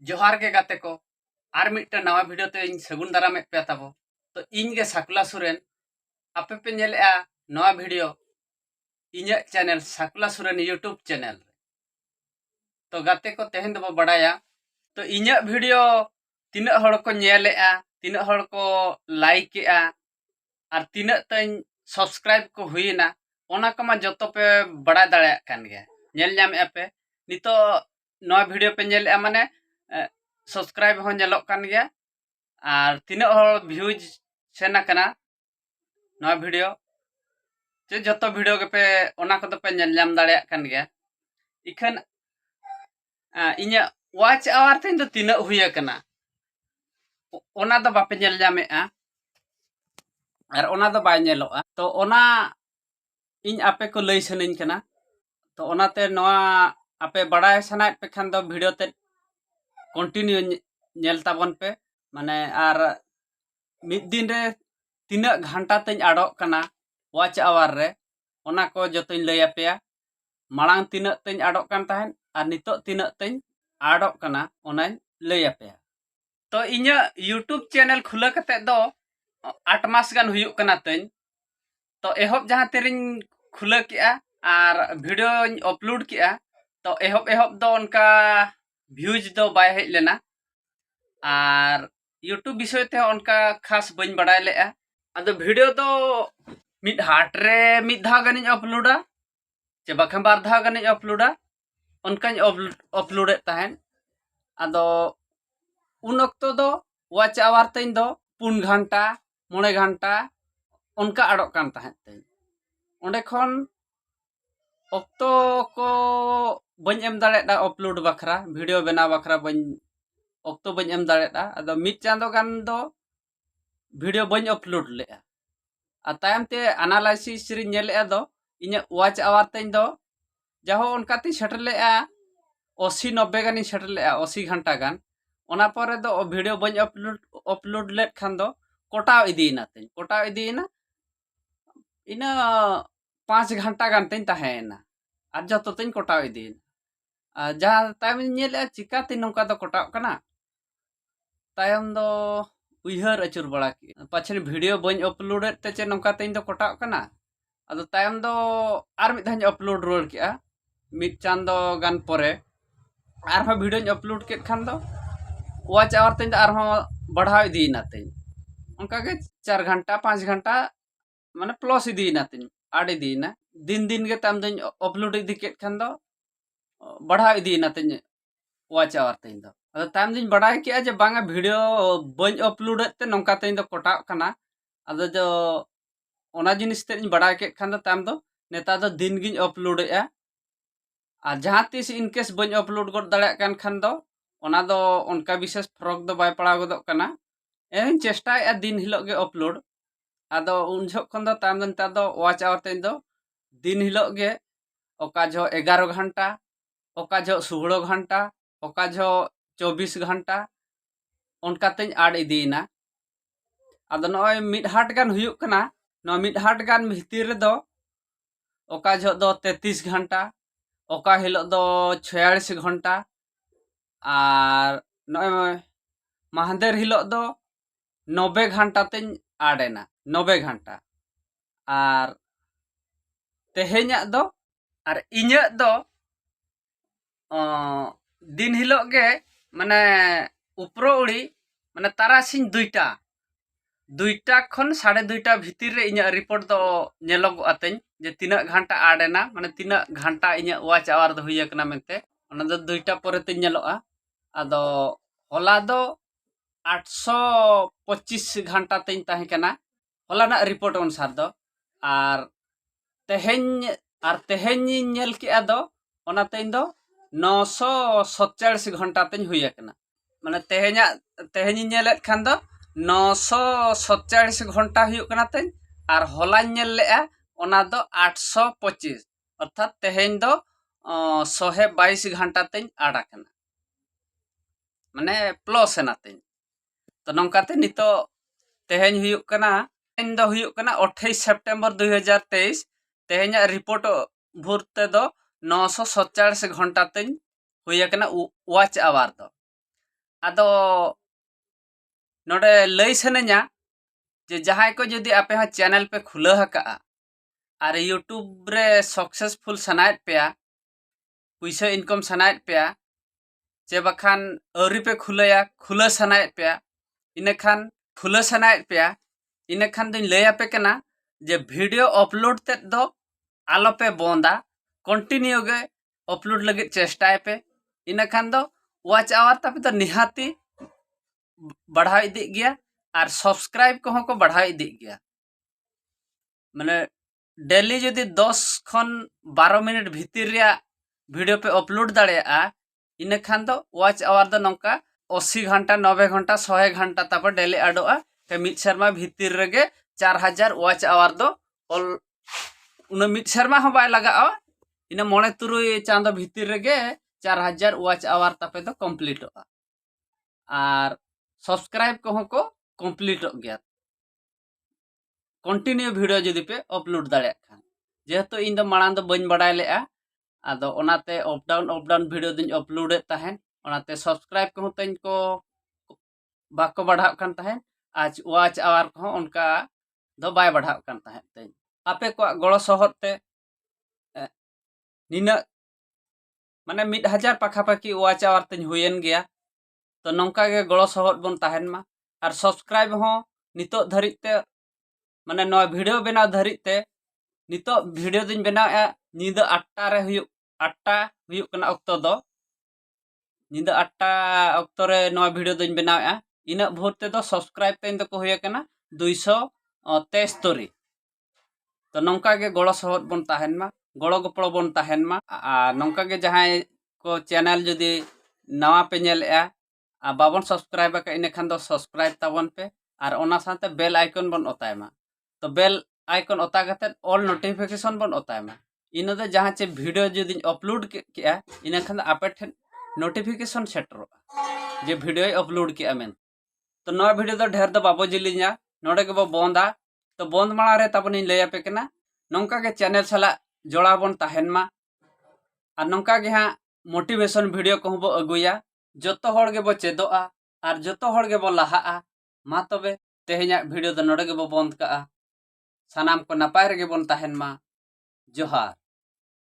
जोहार के गाते को आर मिट्टा नवा वीडियो ते इन सगुन दाराम पे ताबो तो इन गे साकुला सुरेन आपे पे नेले नवा वीडियो इन्या चैनल साकुला सुरेन यूट्यूब चैनल तो गाते को तेहन दबो बड़ाया तो इन्या वीडियो तीना हड़ को नेले तीना हड़ को लाइक और तीना तन सब्सक्राइब को हुईना ओना कमा जतो पे बड़ा दाड़ा कान गे नेल नाम पे नितो नवा वीडियो पे नेले माने सब्सक्राइब हो नेलोक कान गया और तीना हड़ व्यूज सेना कना नवा वीडियो जे जतो वीडियो के पे ओना को पे नेल नाम दाड़ा कान गया इखन इन्या वाच आवर तीन तो तीना हुई कना ओना तो बापे नेल नामे और ओना तो बाय नेलोआ तो ओना इन आपे को लई सनइन कना तो ओनाते नवा आपे बड़ाय सनाय पे खान दो वीडियो ते कंटिन्यू नेल ताबन पे माने आर मिद दिन रे तीना घंटा तेज आड़ोक कना वाच आवर रे ओना को जतोñ लई आपेया मांग तीना तेज आड़ोक कान ताहेन और नितो तीना तेज आड़ोक कना ओनाñ लई आपेया तो इन्या यूट्यूब चैनल खुला कते दो 8 मास गान हुयुक कना तेज तो एहब जहां तेरिन खुला किया और वीडियो अपलोड किया तो एहब एहब दो उनका व्यूज दो बाय हेज लेना और यूट्यूब विषय ते उनका खास बन बड़ा ले अदो वीडियो तो मिड हाट रे मिड धा गानी अपलोडा चे बाखम बार धा गानी अपलोडा उनका अपलोड ताहेन अदो उन अक्तो दो वाच आवर तेन दो 3 घंटा 9 घंटा उनका आड़ोक कान ताहेन तेन ओंडे खन अक्तो को बन एम दाड़ेदा अपलोड बखरा वीडियो बना बखरा बन अक्तो बन एम दाड़ेदा अदो मिड चांदो गान दो वीडियो बन अपलोड ले तायम ते एनालाइसिस रि नेले दो इन्या वाच आवर तेन दो जाहो उनका ती सेटर ले 80-90 गानी सेटर ले 80 घंटा गान ओना परे दो वीडियो बन अपलोड ले खान दो कोटाव इदीना तेन कोटाव इदीना इना 5 घंटा गान तेन ताहेना और जतो तेन कोटाव इदीना जहां तायम नेले चिका ती नोंका दो कोटाव कना तायम दो उइहर अचुर बड़ा की पाछे वीडियो बन अपलोड ते चे नोंका तेन दो कोटाव कना अदो तायम दो आर मिद धान अपलोड रोड किया मिद चांदो गान परे आर वीडियो अपलोड के खान दो वाच आवर तेन आर बढ़ाव इदीना तेन उनका के 4 घंटा 5 घंटा माने प्लस इदीना तेन आड़ इदीना दिन दिन के ताम दिन अपलोड इदी के खान दो बढ़ाव इदीना तेन वाच आवर तेन दो अदो ताम दिन बढ़ाई के जे बांगा वीडियो बन अपलोड ते नोंका तेन दो कोटाव कना अदो जो ओना जिनिस ते बढ़ाई के खान दो ताम दो नेता दो दिन गिन अपलोड और जहां तीस इनकेस बन अपलोड कर दाड़ा कान खान दो ओना दो उनका विशेष फरक दो बाय पड़ा गदो कना एन चेष्टा दिन हिलो गे अपलोड आदो उन झोक खन दो ताम दिन ता दो वाच आवर तेन दो दिन हिलो गे ओका जो 11 घंटा ओका जो 16 घंटा ओका जो 24 घंटा उनका तेन आड़ इदीना आदो नय मिड हाट गान हुयुक कना न मिड हाट गान भितिर रे दो ओका जो दो 33 घंटा ओका हिलो दो 46 घंटा और नय महादेर हिलो दो 90 घंटा तेन आड़ेना 90 घंटा और तेहेኛ दो और इन्या दो दिन हिलो गे माने उपरो उड़ी माने तारासिन दुईटा खन 2:30 भीतर रे इन्या रिपोर्ट दो नेलोग आतेन जे तीना घंटा आड़ेना माने तीना घंटा इन्या वाच आवर दो हुई कना मेनते ओना दो 2टा परे ते नेलोआ आदो होला दो 825 घंटा तेन ताहे कना होला ना रिपोर्ट अनुसार दो और तेहेñ नेल के दो ओना तेन दो 947 घंटा तेन हुई कना माने तेहेñ नेलेत खान दो 947 घंटा हुई कना तेन और होला नेल ले ओना दो 825 अर्थात तेहेñ दो 122 घंटा तेन आड़ा कना माने प्लस एना तेन तो नौकाते नितो तेहेñ हुयुक कना तेन दो हुयुक कना 28 सितंबर 2023 तेहेñ रिपोर्ट भूरते दो 947 घंटा तेन हुई कना वाच आवर दो आदो नोडे लई सने냐 जे जहां को जुदी आपे हा चैनल पे खुला हका और यूट्यूब रे सक्सेसफुल सनायत पेया पैसा इनकम सनायत पेया चे बखान औरी पे खुलया खुला सनायत पेया इनखान खुला सनायत पेया इनखान दिन लया पे कना जे वीडियो अपलोड ते दो आलो पे बोंदा कंटिन्यू गे अपलोड लगे चेष्टाय पे इनखान दो वाच आवर तब तो निहाती बढ़ा इदी गया और सब्सक्राइब को को बढ़ा इदी गया माने डेली जदि 10 खन 12 मिनट भीतर रे वीडियो पे अपलोड दाड़ेया इनखान दो वाच आवर दो नंका 80 घंटा 90 घंटा 100 घंटा तब डेली आडोआ ते मिद शर्मा भीतर रेगे 4000 वाच आवर दो ऑल उन मिद शर्मा हो बाय लगा इन मोने तुरुई चांदो भीतर रेगे 4000 वाच आवर तपे दो कंप्लीट और सब्सक्राइब को कंप्लीट गया कंटिन्यू वीडियो जदि पे अपलोड दाड़े खान जेहेतु इन दो मांग दो बन बड़ाय ले आदो ओनाते अप डाउन वीडियो दिन अपलोड तहन ओनाते सब्सक्राइब को तन को बाको बढ़ाव कान तहन आज वाच आवर को उनका दो बाय बढ़ाव कान तहन तन आपे को गड़ो सहर ते निना माने 1000 पाखापाखि वाच आवर तन हुयन गया तो नौका के गड़ो सहर बन तहन मा और सब्सक्राइब हो नितो धरित ते माने नवा वीडियो बनाव धरित ते नितो वीडियो दिन बनाव निदा 8टा रे हुयु 8टा हुयु कना अक्तो दो निदा 8टा अक्तो रे नवा वीडियो दिन बनाव इना भोर ते दो सब्सक्राइब ते इन को हुय कना 273 तो नौका के गड़ो सहर बन तहन मा गड़ो गपड़ो बन तहन मा नौका के जहां को चैनल जदि नवा पे नेलया बाबन सब्सक्राइब का इन खान दो सब्सक्राइब ताबन पे और ओना साथे बेल आइकन बन ओतायमा तो बेल आइकन ओता कते ऑल नोटिफिकेशन बन ओतायमा इन दो जहां चे वीडियो जदि अपलोड के इन खान आपे ठेन नोटिफिकेशन सेटरो जे वीडियो अपलोड के मेन तो नवा वीडियो दो ढेर दो बाबो जिलिया नोडे के बो बोंदा तो बोंद माड़ा रे तबन इन लया पे केना नौका के चैनल सला जोड़ा बन तहन मा और नौका के हाँ मोटिवेशन वीडियो को बो अगुया जोतो हड़ के बो चेदोआ और जोतो हड़ के बो लहा मा तबे तेहेኛ वीडियो दो नोडे के बो बंद का सानाम को नपाय रे बन तहन मा जोहार।